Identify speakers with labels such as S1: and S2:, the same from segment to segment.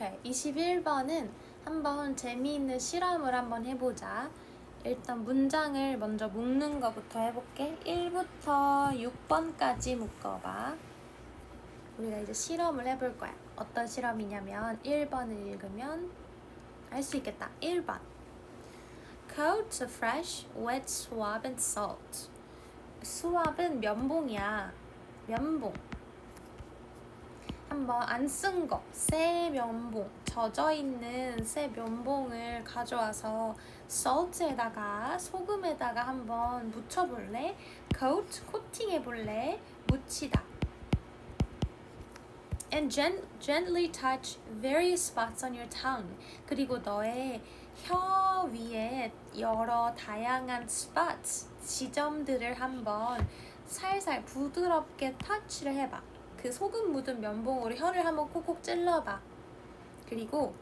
S1: 오케이. 21번은 한번 재미있는 실험을 한번 해보자. 일단 문장을 먼저 묶는 거부터 해볼게. 1부터 6번까지 묶어봐. 우리가 이제 실험을 해볼 거야. 어떤 실험이냐면 1번을 읽으면 알 수 있겠다. 1번. Coat a fresh, wet swab and salt. 수압은 면봉이야. 면봉. 한번 안 쓴 거, 새 면봉, 젖어있는 새 면봉을 가져와서 salt에다가 소금에다가 한번 묻혀볼래? coat, 코팅해볼래? 묻히다. And gently touch various spots on your tongue. 그리고 너의 혀 위에 여러 다양한 spots, 지점들을 한번 살살 부드럽게 터치를 해봐. 그 소금 묻은 면봉으로 혀를 한번 콕콕 찔러봐. 그리고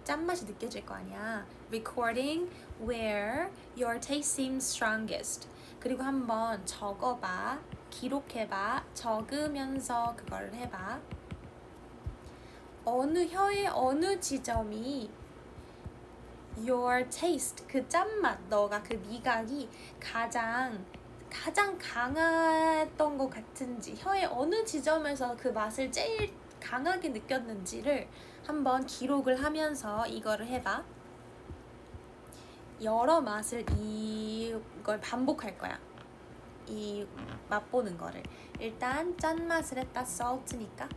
S1: 짠맛이 느껴질 거 아니야. Recording where your taste seems strongest. 그리고 한번 적어봐. 기록해봐. 적으면서 그걸 해봐. 어느 혀의 어느 지점이 your taste, 그 짠맛, 너가 그 미각이 가장 강했던 것 같은지, 혀의 어느 지점에서 그 맛을 제일 강하게 느꼈는지를 한번 기록을 하면서 이거를 해봐. 여러 맛을 이걸 반복할 거야. 이 맛보는 거를. 일단 짠맛을 했다. salt니까.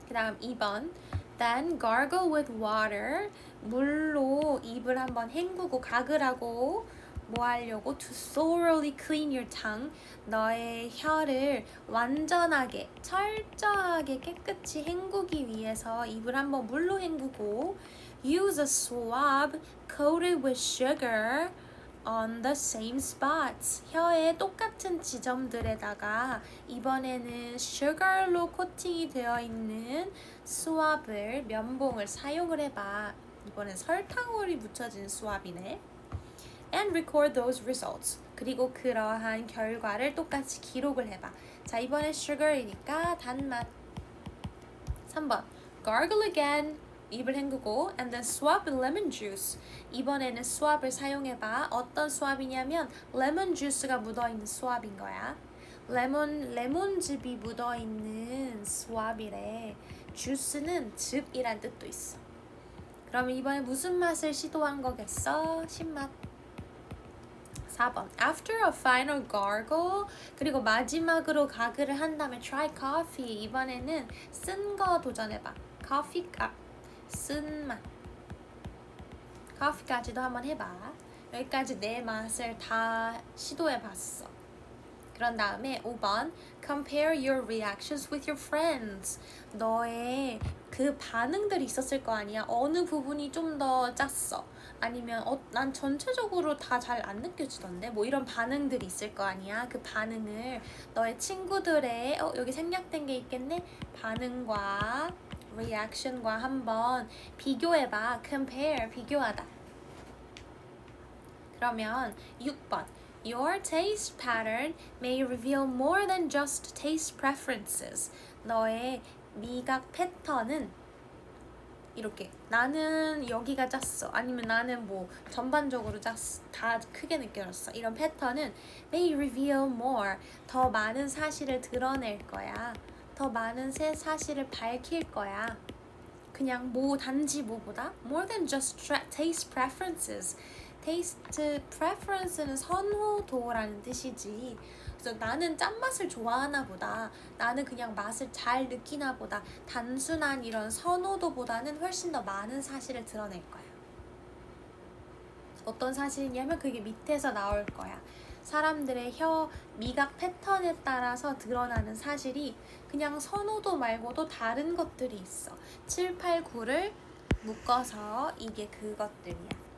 S1: 그 다음 2번. Then gargle with water. 물로 입을 한번 헹구고 가글하고 뭐 하려고? To thoroughly clean your tongue. 너의 혀를 완전하게, 철저하게 깨끗이 헹구기 위해서 입을 한번 물로 헹구고 Use a swab coated with sugar on the same spots. 혀의 똑같은 지점들에다가 이번에는 sugar로 코팅이 되어 있는 수압을, 면봉을 사용을 해봐. 이번엔 설탕물이 묻혀진 수압이네. And record those results. 그리고 그러한 결과를 똑같이 기록을 해봐. 자, 이번엔 sugar이니까 단맛. 3번. Gargle again. 입을 헹구고 and then swab with lemon juice. 이번에는 수압을 사용해봐. 어떤 수압이냐면 레몬 주스가 묻어있는 수압인 거야. 레몬즙이 묻어있는 수압이래. 주스는 즙이란 뜻도 있어. 그럼 이번에 무슨 맛을 시도한 거겠어? 신맛. 4번. After a final gargle. 그리고 마지막으로 가글을 한 다음에 try coffee. 이번에는 쓴 거 도전해봐. 쓴 맛. 커피까지도 한번 해봐. 여기까지 네 맛을 다 시도해봤어. 그런 다음에 5번. Compare your reactions with your friends. 너의 그 반응들이 있었을 거 아니야. 어느 부분이 좀 더 짰어. 아니면 난 전체적으로 다 잘 안 느껴지던데. 뭐 이런 반응들이 있을 거 아니야. 그 반응을 너의 친구들의 여기 생략된 게 있겠네. 반응과 reaction과 한번 비교해봐. compare, 비교하다. 그러면 6번. Your taste pattern may reveal more than just taste preferences. 너의 미각 패턴은 이렇게 나는 여기가 짰어. 아니면 나는 뭐 전반적으로 짰어. 다 크게 느껴졌어. 이런 패턴은 may reveal more. 더 많은 사실을 드러낼 거야. 더 많은 새 사실을 밝힐 거야. 그냥 단지 뭐보다? More than just taste preferences. taste preference는 선호도라는 뜻이지. 그래서 나는 짠맛을 좋아하나 보다. 나는 그냥 맛을 잘 느끼나 보다. 단순한 이런 선호도보다는 훨씬 더 많은 사실을 드러낼 거야. 어떤 사실이냐면 그게 밑에서 나올 거야. 사람들의 혀 미각 패턴에 따라서 드러나는 사실이 그냥 선호도 말고도 다른 것들이 있어. 7, 8, 9를 묶어서 이게 그것들이야.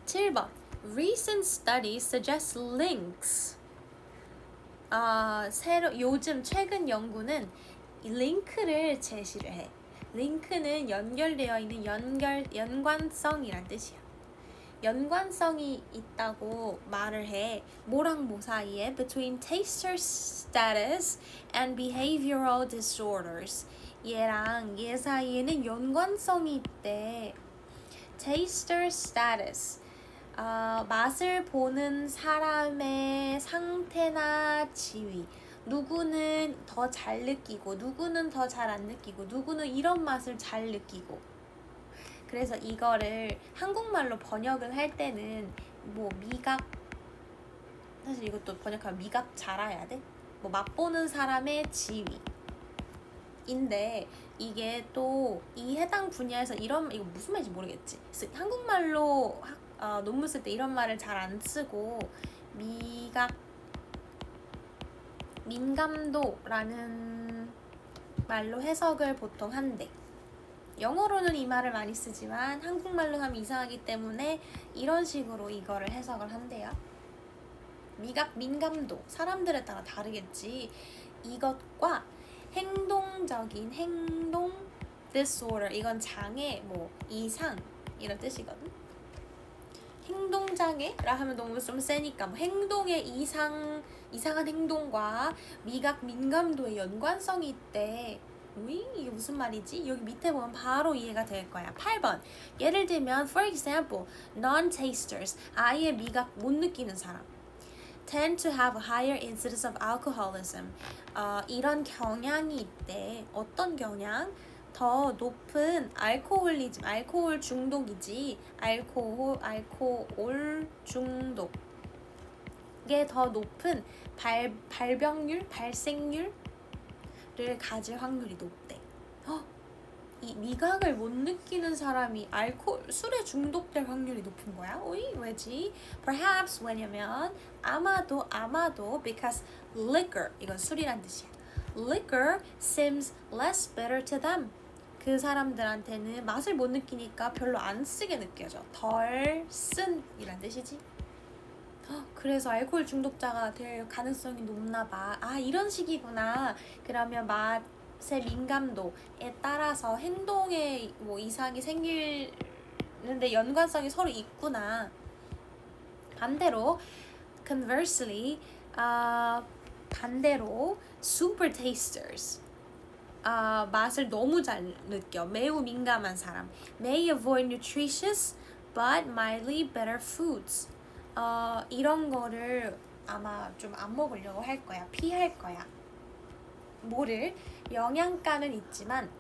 S1: 7번. Recent studies suggest links. 요즘 최근 연구는 링크를 제시를 해. 링크는 연결되어 있는 연관성이란 뜻이야. 연관성이 있다고 말을 해. 뭐랑 뭐 사이에? Between taster status and behavioral disorders. 얘랑 얘 사이에는 연관성이 있대. Taster status. 맛을 보는 사람의 상태나 지위. 누구는 더 잘 느끼고 누구는 더 잘 안 느끼고 누구는 이런 맛을 잘 느끼고. 그래서 이거를 한국말로 번역을 할 때는 뭐 미각, 사실 이것도 번역하면 미각 잘 알아야 돼? 뭐 맛보는 사람의 지위인데 이게 또 이 해당 분야에서 이거 무슨 말인지 모르겠지. 한국말로 논문 쓸 때 이런 말을 잘 안 쓰고 미각, 민감도라는 말로 해석을 보통 한대. 영어로는 이 말을 많이 쓰지만 한국말로 하면 이상하기 때문에 이런 식으로 이거를 해석을 한대요. 미각, 민감도 사람들에 따라 다르겠지. 이것과 행동적인 행동 disorder, 이건 장애, 뭐 이상 이런 뜻이거든. 행동장애라 하면 너무 좀 세니까 뭐 행동의 이상한 행동과 미각, 민감도의 연관성이 있대. 이게 무슨 말이지? 여기 밑에 보면 바로 이해가 될 거야. 8번. 예를 들면 for example, non-tasters, 아예 미각 못 느끼는 사람. tend to have a higher incidence of alcoholism. 이런 경향이 있대. 어떤 경향? 더 높은 알코올리즘, 알코올 중독이지. 알코올 중독에 더 높은 발병률, 발생률 를 가질 확률이 높대. 이 미각을 못 느끼는 사람이 술에 중독될 확률이 높은 거야? 왜지? Perhaps 왜냐면 아마도 because liquor, 이건 술이란 뜻이야. Liquor seems less bitter to them. 그 사람들한테는 맛을 못 느끼니까 별로 안 쓰게 느껴져. 덜 쓴이란 뜻이지. 그래서 알코올 중독자가 될 가능성이 높나 봐. 이런 식이구나. 그러면 맛의 민감도에 따라서 행동에 뭐 이상이 생기는데 연관성이 서로 있구나. 반대로 conversely, 반대로 super tasters, 맛을 너무 잘 느껴. 매우 민감한 사람. may avoid nutritious but mildly better foods. 이런 거를 아마 좀 안 먹으려고 할 거야. 피할 거야. 뭐를? 영양가는 있지만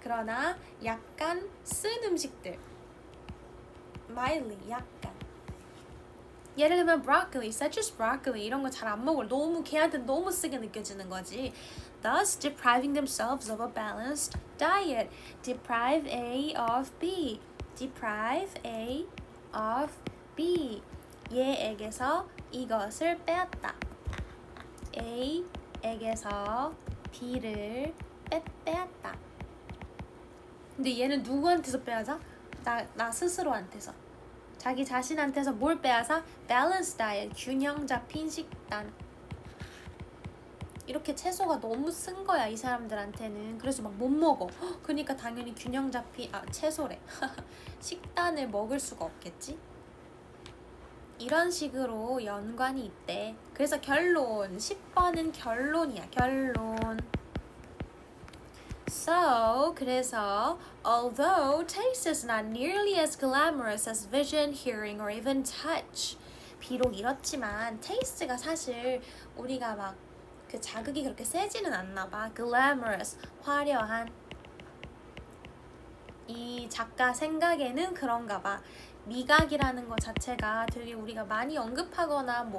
S1: 그러나 약간 쓴 음식들. mildly, 약간. 예를 들면 broccoli, such as broccoli 이런 거 잘 안 먹어. 걔한테 너무 쓰게 느껴지는 거지. Thus depriving themselves of a balanced diet. Deprive A of B. Deprive A of B. 얘에게서 이것을 빼앗다. A에게서 B를 빼앗다. 근데 얘는 누구한테서 빼앗아? 나 스스로한테서. 자기 자신한테서 뭘 빼앗아? Balanced diet, 균형 잡힌 식단. 이렇게 채소가 너무 쓴 거야, 이 사람들한테는. 그래서 막 못 먹어. 그러니까 당연히 균형 잡힌 채소래. 식단을 먹을 수가 없겠지? 이런 식으로 연관이 있대. 그래서 결론, 10번은 결론이야. 결론. So, 그래서 although taste is not nearly as glamorous as vision, hearing, or even touch. 비록 이렇지만 taste가 사실 우리가 막 그 자극이 그렇게 세지는 않나 봐. glamorous, 화려한. 이 작가 생각에는 그런가 봐. 미각이라는 것 자체가 되게 우리가 많이 언급하거나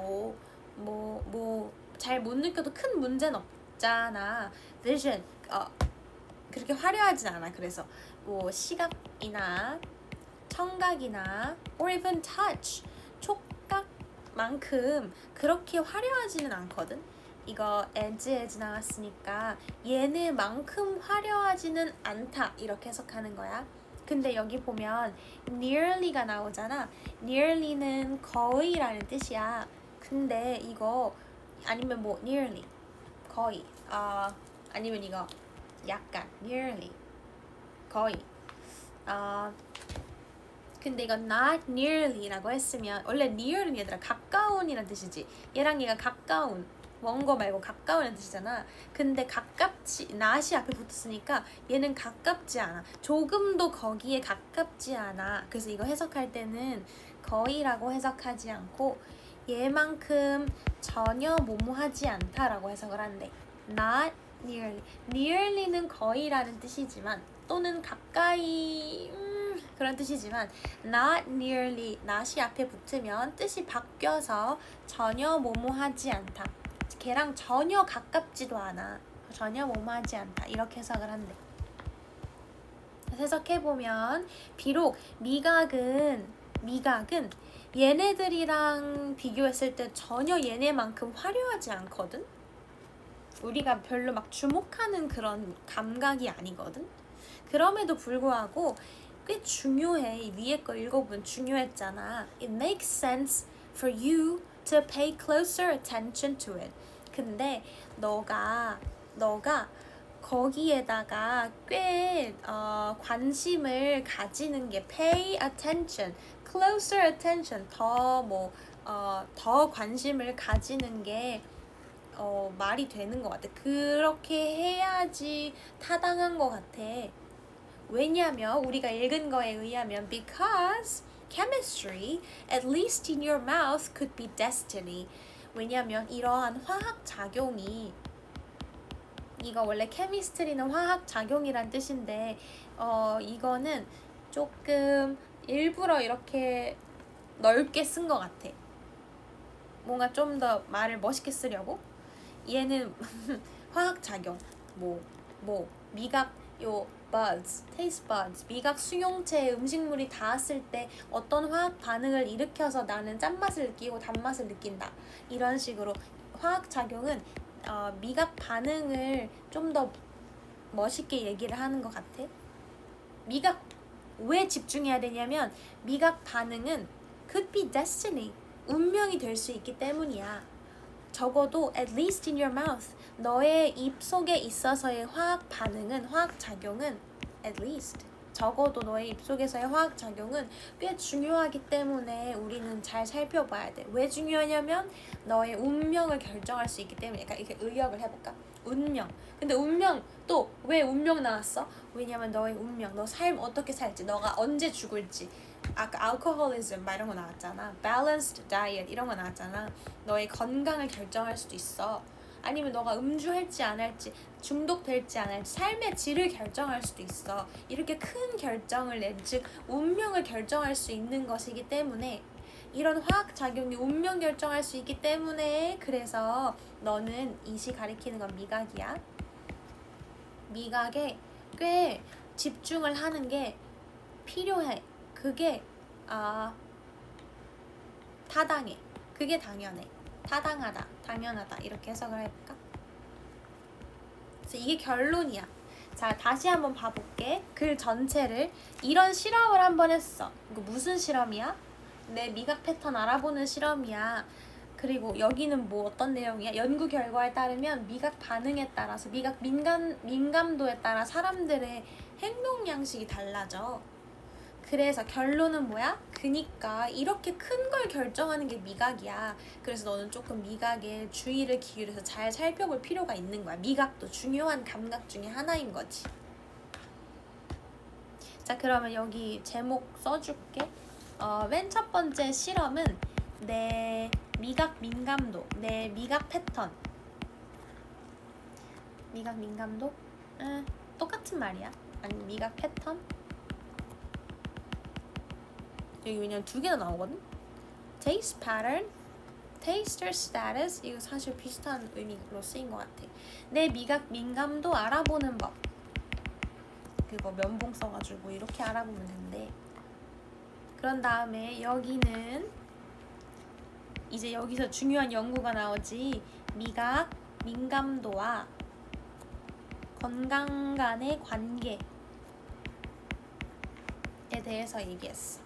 S1: 잘 못 느껴도 큰 문제는 없잖아. vision, 그렇게 화려하진 않아. 그래서 뭐 시각이나 청각이나 or even touch, 촉각만큼 그렇게 화려하지는 않거든. 이거 as 나왔으니까 얘네만큼 화려하지는 않다 이렇게 해석하는 거야. 근데 여기 보면 nearly가 나오잖아. nearly는 거의라는 뜻이야. 근데 이거 아니면 뭐 nearly 거의, 아니면 이거 약간 nearly 거의. 근데 이건 not nearly라고 했으면 원래 near는 얘들아 가까운이란 뜻이지. 얘랑 얘가 가까운. 먼 거 말고 가까운 뜻이잖아. 근데 가깝지, not이 앞에 붙었으니까 얘는 가깝지 않아. 조금도 거기에 가깝지 않아. 그래서 이거 해석할 때는 거의라고 해석하지 않고 얘만큼 전혀 뭐뭐하지 않다라고 해석을 한대. Not nearly. nearly는 거의라는 뜻이지만 또는 가까이 그런 뜻이지만 not nearly, not이 앞에 붙으면 뜻이 바뀌어서 전혀 뭐뭐하지 않다. 걔랑 전혀 가깝지도 않아. 전혀 뭐뭐하지 않다. 이렇게 해석을 한대. 해석해보면 비록 미각은 얘네들이랑 비교했을 때 전혀 얘네만큼 화려하지 않거든? 우리가 별로 막 주목하는 그런 감각이 아니거든? 그럼에도 불구하고 꽤 중요해. 위에 거 읽어보면 중요했잖아. It makes sense for you to pay closer attention to it. 근데 너가 거기에다가 꽤 관심을 가지는 게 pay attention, closer attention, 더 관심을 가지는 게 말이 되는 것 같아. 그렇게 해야지 타당한 것 같아. 왜냐면 우리가 읽은 거에 의하면 because chemistry, at least in your mouth, could be destiny. 왜냐면 이러한 화학 작용이 이거 원래 chemistry는 화학 작용이란 뜻인데 이거는 조금 일부러 이렇게 넓게 쓴 것 같아. 뭔가 좀 더 말을 멋있게 쓰려고. 얘는 화학 작용, 미각 buds, taste buds, 미각 수용체에 음식물이 닿았을 때 어떤 화학 반응을 일으켜서 나는 짠맛을 느끼고 단맛을 느낀다. 이런 식으로 화학 작용은 미각 반응을 좀 더 멋있게 얘기를 하는 것 같아. 미각 왜 집중해야 되냐면 미각 반응은 could be destiny, 운명이 될 수 있기 때문이야. 적어도 at least in your mouth, 너의 입 속에 있어서의 화학 반응은, 화학 작용은 at least, 적어도 너의 입 속에서의 화학 작용은 꽤 중요하기 때문에 우리는 잘 살펴봐야 돼. 왜 중요하냐면 너의 운명을 결정할 수 있기 때문에. 약간 이렇게 의역을 해볼까? 운명. 근데 운명, 또 왜 운명 나왔어? 왜냐면 너의 운명, 너 삶 어떻게 살지, 너가 언제 죽을지. 아까 alcoholism 막 이런 거 나왔잖아. balanced diet 이런 거 나왔잖아. 너의 건강을 결정할 수도 있어. 아니면 너가 음주할지 안 할지, 중독될지 안 할지, 삶의 질을 결정할 수도 있어. 이렇게 큰 결정을 낸, 즉 운명을 결정할 수 있는 것이기 때문에, 이런 화학작용이 운명 결정할 수 있기 때문에, 그래서 너는 이시 가리키는 건 미각이야. 미각에 꽤 집중을 하는 게 필요해. 그게 타당해. 그게 당연해. 타당하다, 당연하다, 이렇게 해석을 해볼까? 그래서 이게 결론이야. 자, 다시 한번 봐볼게. 글 전체를. 이런 실험을 한번 했어. 이거 무슨 실험이야? 내 미각 패턴 알아보는 실험이야. 그리고 여기는 뭐 어떤 내용이야? 연구 결과에 따르면 미각 반응에 따라서, 미각 민감도에 따라 사람들의 행동 양식이 달라져. 그래서 결론은 뭐야? 그니까 이렇게 큰 걸 결정하는 게 미각이야. 그래서 너는 조금 미각에 주의를 기울여서 잘 살펴볼 필요가 있는 거야. 미각도 중요한 감각 중에 하나인 거지. 자, 그러면 여기 제목 써줄게. 맨 첫 번째 실험은 내 미각 민감도, 내 미각 패턴. 미각 민감도? 똑같은 말이야. 아니, 미각 패턴? 여기 왜냐면 두 개나 나오거든? Taste pattern, taster status. 이거 사실 비슷한 의미로 쓰인 것 같아. 내 미각 민감도 알아보는 법. 그거 면봉 써가지고 이렇게 알아보면 된대. 그런 다음에 여기는 이제 여기서 중요한 연구가 나오지. 미각 민감도와 건강 간의 관계에 대해서 얘기했어.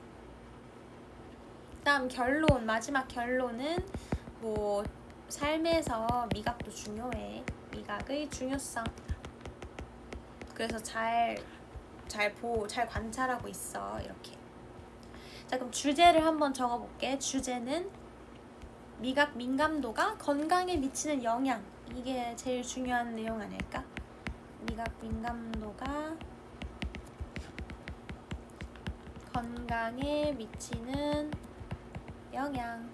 S1: 다음 결론, 마지막 결론은 뭐 삶에서 미각도 중요해. 미각의 중요성. 그래서 잘 관찰하고 있어. 이렇게. 자, 그럼 주제를 한번 적어볼게. 주제는 미각 민감도가 건강에 미치는 영향. 이게 제일 중요한 내용 아닐까? 미각 민감도가 건강에 미치는 영향.